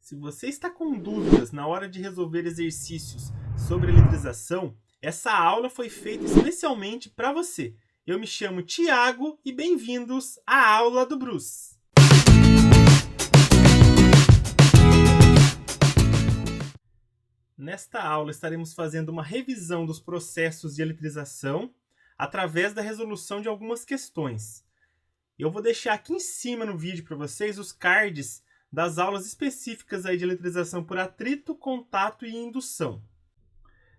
Se você está com dúvidas na hora de resolver exercícios sobre eletrização, essa aula foi feita especialmente para você. Eu me chamo Tiago e bem-vindos à aula do Bruce. Nesta aula estaremos fazendo uma revisão dos processos de eletrização através da resolução de algumas questões. Eu vou deixar aqui em cima no vídeo para vocês os cards das aulas específicas aí de eletrização por atrito, contato e indução.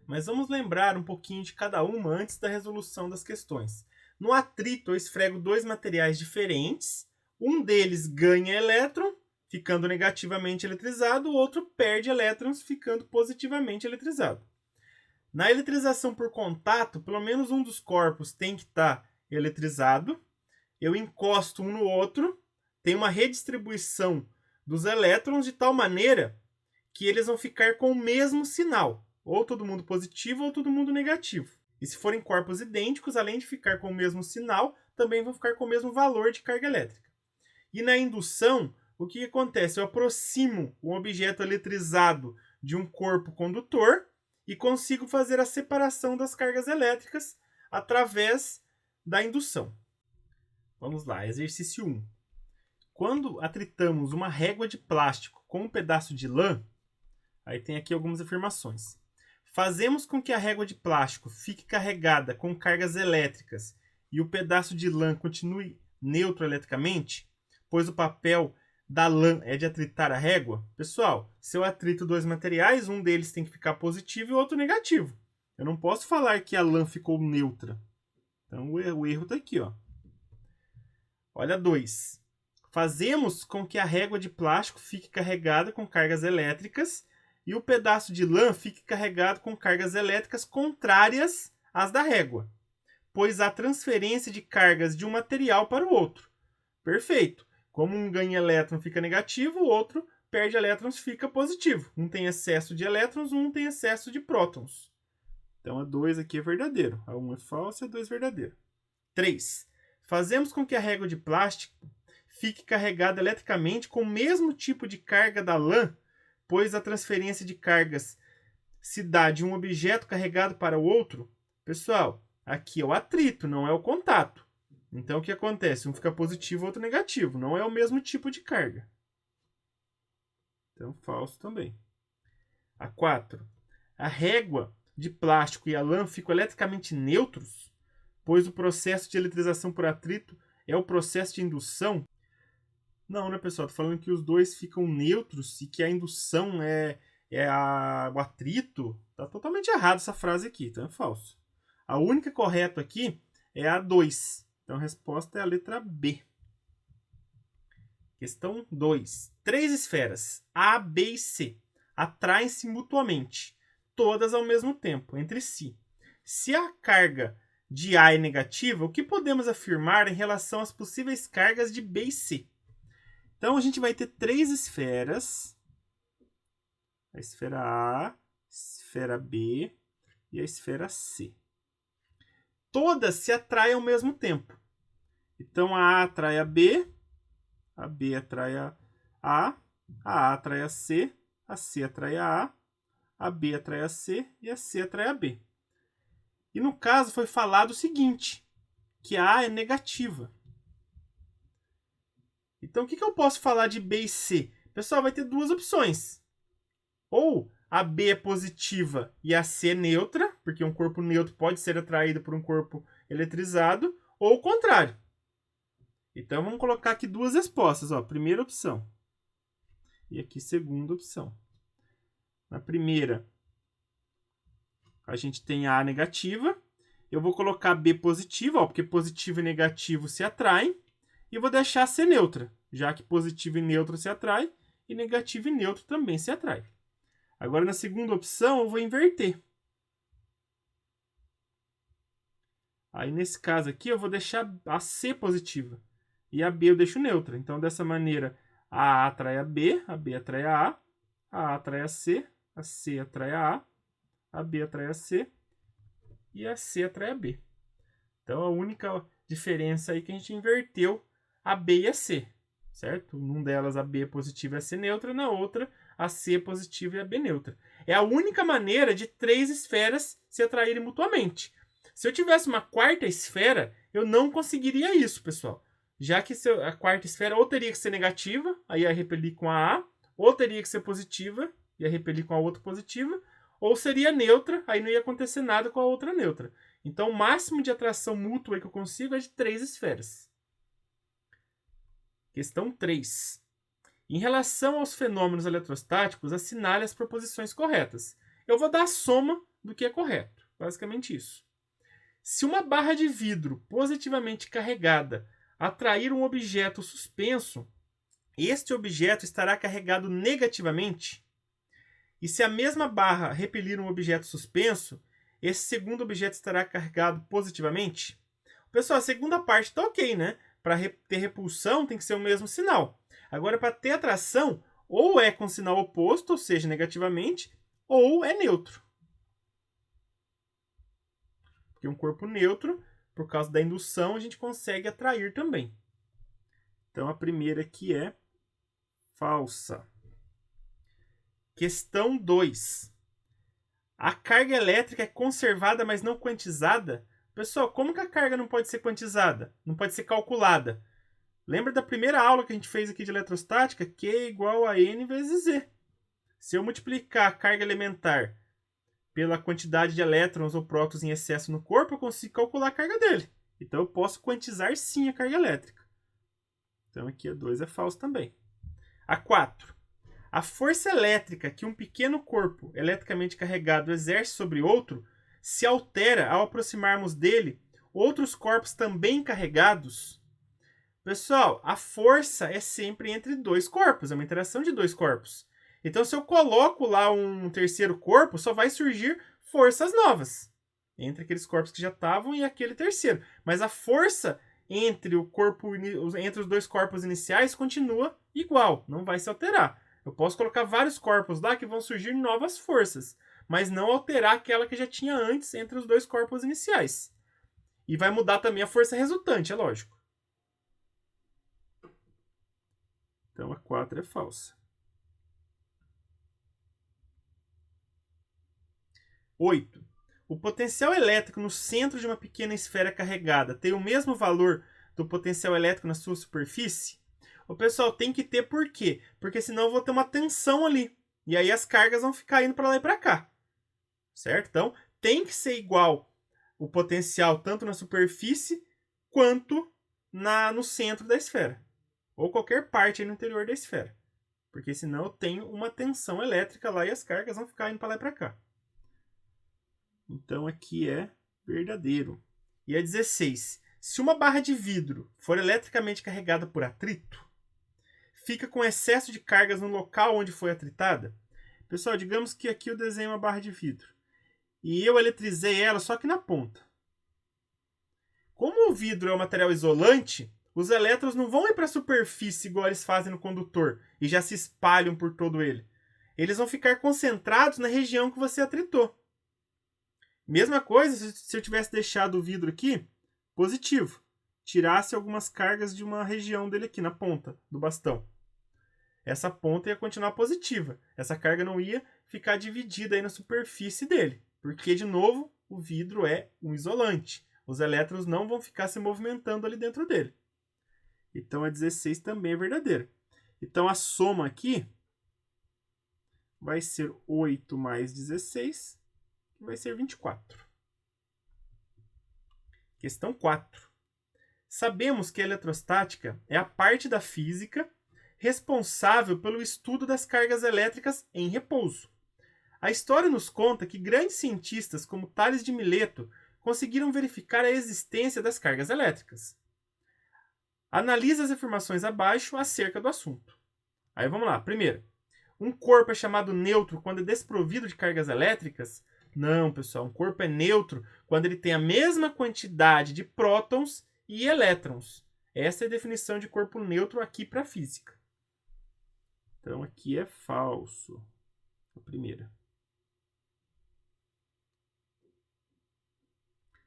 Mas vamos lembrar um pouquinho de cada uma antes da resolução das questões. No atrito, eu esfrego dois materiais diferentes. Um deles ganha elétron, ficando negativamente eletrizado, o outro perde elétrons, ficando positivamente eletrizado. Na eletrização por contato, pelo menos um dos corpos tem que estar eletrizado. Eu encosto um no outro, tem uma redistribuição dos elétrons de tal maneira que eles vão ficar com o mesmo sinal, ou todo mundo positivo ou todo mundo negativo. E se forem corpos idênticos, além de ficar com o mesmo sinal, também vão ficar com o mesmo valor de carga elétrica. E na indução, o que acontece? Eu aproximo um objeto eletrizado de um corpo condutor e consigo fazer a separação das cargas elétricas através da indução. Vamos lá, exercício 1. Quando atritamos uma régua de plástico com um pedaço de lã, aí tem aqui algumas afirmações. Fazemos com que a régua de plástico fique carregada com cargas elétricas e o pedaço de lã continue neutro eletricamente, pois o papel da lã é de atritar a régua. Pessoal, se eu atrito dois materiais, um deles tem que ficar positivo e o outro negativo. Eu não posso falar que a lã ficou neutra. Então o erro está aqui, ó. Olha 2. Fazemos com que a régua de plástico fique carregada com cargas elétricas e o pedaço de lã fique carregado com cargas elétricas contrárias às da régua, pois há transferência de cargas de um material para o outro. Perfeito. Como um ganha elétron fica negativo, o outro perde elétrons fica positivo. Um tem excesso de elétrons, um tem excesso de prótons. Então a 2 aqui é verdadeiro. A 1 é falsa e a 2 é verdadeiro. 3. Fazemos com que a régua de plástico fique carregada eletricamente com o mesmo tipo de carga da lã, pois a transferência de cargas se dá de um objeto carregado para o outro. Pessoal, aqui é o atrito, não é o contato. Então o que acontece? Um fica positivo, outro negativo. Não é o mesmo tipo de carga. Então falso também. A 4. A régua de plástico e a lã ficam eletricamente neutros, pois o processo de eletrização por atrito é o processo de indução. Não, né, pessoal? Tô falando que os dois ficam neutros e que a indução é o atrito. Tá totalmente errado essa frase aqui, então é falso. A única correta aqui é a 2. Então a resposta é a letra B. Questão 2. 3 esferas, A, B e C, atraem-se mutuamente, todas ao mesmo tempo, entre si. Se a carga de A é negativa, o que podemos afirmar em relação às possíveis cargas de B e C? Então, a gente vai ter 3 esferas. A esfera A, a esfera B e a esfera C. Todas se atraem ao mesmo tempo. Então, a atrai a B atrai a A atrai a C atrai a B atrai a C e a C atrai a B. E no caso foi falado o seguinte, que a A é negativa. Então, o que eu posso falar de B e C? Pessoal, vai ter duas opções. Ou a B é positiva e a C é neutra, porque um corpo neutro pode ser atraído por um corpo eletrizado, ou o contrário. Então, vamos colocar aqui duas respostas. Ó. Primeira opção. E aqui, segunda opção. Na primeira, a gente tem a A negativa. Eu vou colocar B positiva, ó, porque positivo e negativo se atraem. E vou deixar a C neutra, já que positivo e neutro se atrai, e negativo e neutro também se atrai. Agora, na segunda opção, eu vou inverter. Aí, nesse caso aqui, eu vou deixar a C positiva. E a B eu deixo neutra. Então, dessa maneira, a A atrai a B atrai a A atrai a C atrai a B atrai a C, e a C atrai a B. Então, a única diferença aí é que a gente inverteu a B e a C. certo? Num delas a B positiva e a C neutra, na outra a C positiva e a B neutra. É a única maneira de 3 esferas se atraírem mutuamente. Se eu tivesse uma quarta esfera, eu não conseguiria isso, pessoal. Já que a quarta esfera ou teria que ser negativa, aí ia repelir com a A, ou teria que ser positiva, ia repelir com a outra positiva, ou seria neutra, aí não ia acontecer nada com a outra neutra. Então, o máximo de atração mútua que eu consigo é de 3 esferas. Questão 3. Em relação aos fenômenos eletrostáticos, assinale as proposições corretas. Eu vou dar a soma do que é correto. Basicamente isso. Se uma barra de vidro positivamente carregada atrair um objeto suspenso, este objeto estará carregado negativamente. E se a mesma barra repelir um objeto suspenso, esse segundo objeto estará carregado positivamente. Pessoal, a segunda parte está ok, né? Para ter repulsão tem que ser o mesmo sinal. Agora, para ter atração, ou é com sinal oposto, ou seja, negativamente, ou é neutro. Porque um corpo neutro, por causa da indução, a gente consegue atrair também. Então, a primeira aqui é falsa. Questão 2. A carga elétrica é conservada, mas não quantizada? Pessoal, como que a carga não pode ser quantizada? Não pode ser calculada? Lembra da primeira aula que a gente fez aqui de eletrostática? Q é igual a N vezes Z. Se eu multiplicar a carga elementar pela quantidade de elétrons ou prótons em excesso no corpo, eu consigo calcular a carga dele. Então eu posso quantizar sim a carga elétrica. Então aqui a 2 é falso também. A 4. A força elétrica que um pequeno corpo eletricamente carregado exerce sobre outro se altera ao aproximarmos dele outros corpos também carregados. Pessoal, a força é sempre entre dois corpos, é uma interação de dois corpos. Então, se eu coloco lá um terceiro corpo, só vai surgir forças novas entre aqueles corpos que já estavam e aquele terceiro. Mas a força entre os dois corpos iniciais continua igual, não vai se alterar. Eu posso colocar vários corpos lá que vão surgir novas forças, mas não alterar aquela que já tinha antes entre os dois corpos iniciais. E vai mudar também a força resultante, é lógico. Então a 4 é falsa. 8. O potencial elétrico no centro de uma pequena esfera carregada tem o mesmo valor do potencial elétrico na sua superfície? O pessoal tem que ter por quê? Porque senão eu vou ter uma tensão ali. E aí as cargas vão ficar indo para lá e para cá. Certo? Então tem que ser igual o potencial tanto na superfície quanto no centro da esfera. Ou qualquer parte aí no interior da esfera. Porque senão eu tenho uma tensão elétrica lá e as cargas vão ficar indo para lá e para cá. Então aqui é verdadeiro. E a 16. Se uma barra de vidro for eletricamente carregada por atrito, fica com excesso de cargas no local onde foi atritada? Pessoal, digamos que aqui eu desenho uma barra de vidro. E eu eletrizei ela só que na ponta. Como o vidro é um material isolante, os elétrons não vão ir para a superfície igual eles fazem no condutor e já se espalham por todo ele. Eles vão ficar concentrados na região que você atritou. Mesma coisa se eu tivesse deixado o vidro aqui positivo. Tirasse algumas cargas de uma região dele aqui, na ponta do bastão. Essa ponta ia continuar positiva. Essa carga não ia ficar dividida aí na superfície dele. Porque, de novo, o vidro é um isolante. Os elétrons não vão ficar se movimentando ali dentro dele. Então a 16 também é verdadeira. Então a soma aqui vai ser 8 mais 16, que vai ser 24. Questão 4. Sabemos que a eletrostática é a parte da física responsável pelo estudo das cargas elétricas em repouso. A história nos conta que grandes cientistas como Tales de Mileto conseguiram verificar a existência das cargas elétricas. Analise as afirmações abaixo acerca do assunto. Aí vamos lá. Primeiro, um corpo é chamado neutro quando é desprovido de cargas elétricas? Não, pessoal. Um corpo é neutro quando ele tem a mesma quantidade de prótons e elétrons. Essa é a definição de corpo neutro aqui para a física. Então aqui é falso. A primeira.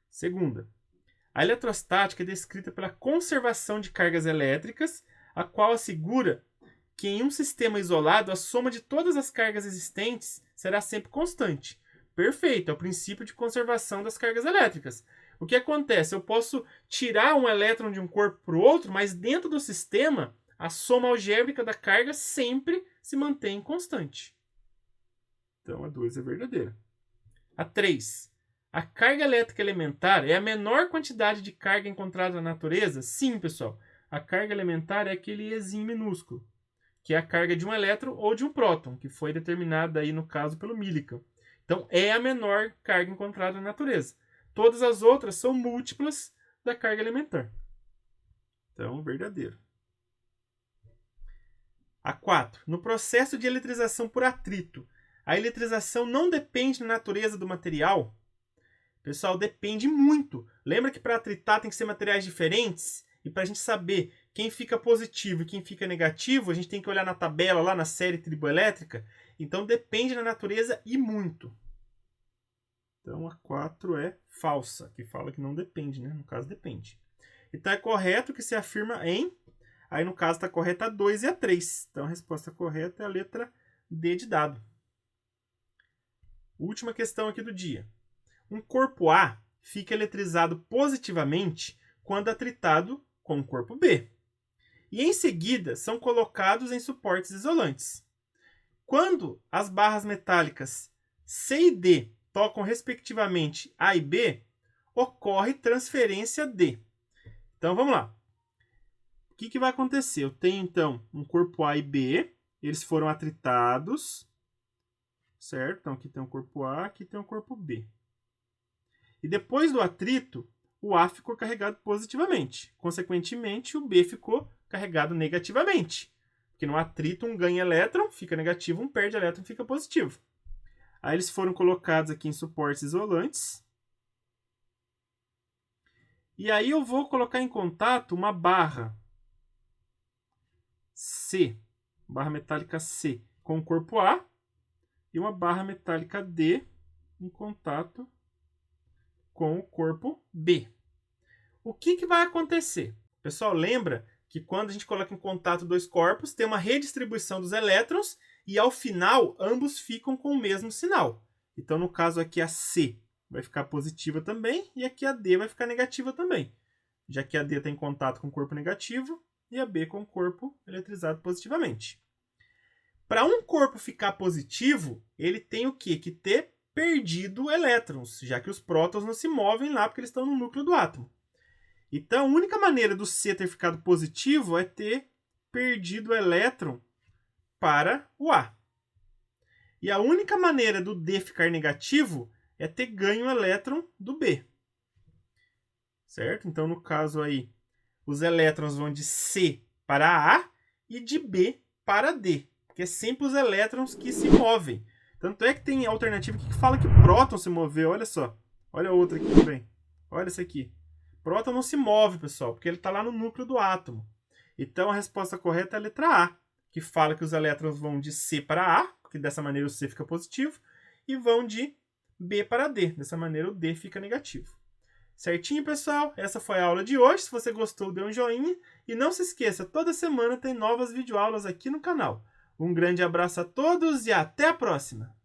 Segunda. A eletrostática é descrita pela conservação de cargas elétricas a qual assegura que em um sistema isolado a soma de todas as cargas existentes será sempre constante. Perfeito, é o princípio de conservação das cargas elétricas. O que acontece? Eu posso tirar um elétron de um corpo para o outro, mas dentro do sistema, a soma algébrica da carga sempre se mantém constante. Então, a 2 é verdadeira. A 3. A carga elétrica elementar é a menor quantidade de carga encontrada na natureza? Sim, pessoal. A carga elementar é aquele Ezinho minúsculo, que é a carga de um elétron ou de um próton, que foi determinada aí no caso pelo Millikan. Então, é a menor carga encontrada na natureza. Todas as outras são múltiplas da carga elementar. Então, verdadeiro. A 4. No processo de eletrização por atrito, a eletrização não depende da natureza do material? Pessoal, depende muito. Lembra que para atritar tem que ser materiais diferentes? E para a gente saber quem fica positivo e quem fica negativo, a gente tem que olhar na tabela lá na série triboelétrica. Então depende da natureza e muito. Então a 4 é falsa, que fala que não depende, né? No caso depende. Então é correto que se afirma em... Aí no caso está correta a 2 e a 3. Então a resposta correta é a letra D de dado. Última questão aqui do dia. Um corpo A fica eletrizado positivamente quando atritado com o corpo B. E em seguida são colocados em suportes isolantes. Quando as barras metálicas C e D tocam respectivamente A e B, ocorre transferência D. Então vamos lá. O que vai acontecer? Eu tenho então um corpo A e B, eles foram atritados, certo? Então aqui tem o corpo A, aqui tem o corpo B. E depois do atrito, o A ficou carregado positivamente. Consequentemente, o B ficou carregado negativamente. Porque no atrito, um ganha elétron, fica negativo, um perde elétron, fica positivo. Aí eles foram colocados aqui em suportes isolantes. E aí eu vou colocar em contato uma barra C, barra metálica C, com o corpo A, e uma barra metálica D em contato com o corpo B. O que vai acontecer? Pessoal, lembra que quando a gente coloca em contato dois corpos, tem uma redistribuição dos elétrons e ao final ambos ficam com o mesmo sinal. Então, no caso aqui, a C vai ficar positiva também e aqui a D vai ficar negativa também, já que a D está em contato com o corpo negativo e a B com o corpo eletrizado positivamente. Para um corpo ficar positivo, ele tem o quê? Que ter perdido elétrons, já que os prótons não se movem lá porque eles estão no núcleo do átomo. Então, a única maneira do C ter ficado positivo é ter perdido o elétron para o A. E a única maneira do D ficar negativo é ter ganho o elétron do B. Certo? Então, no caso aí, os elétrons vão de C para A e de B para D, porque é sempre os elétrons que se movem. Tanto é que tem alternativa que fala que o próton se moveu, olha só. Olha outra aqui também. Olha essa aqui. Próton não se move, pessoal, porque ele está lá no núcleo do átomo. Então, a resposta correta é a letra A, que fala que os elétrons vão de C para A, porque dessa maneira o C fica positivo, e vão de B para D. Dessa maneira o D fica negativo. Certinho, pessoal? Essa foi a aula de hoje. Se você gostou, dê um joinha. E não se esqueça, toda semana tem novas videoaulas aqui no canal. Um grande abraço a todos e até a próxima!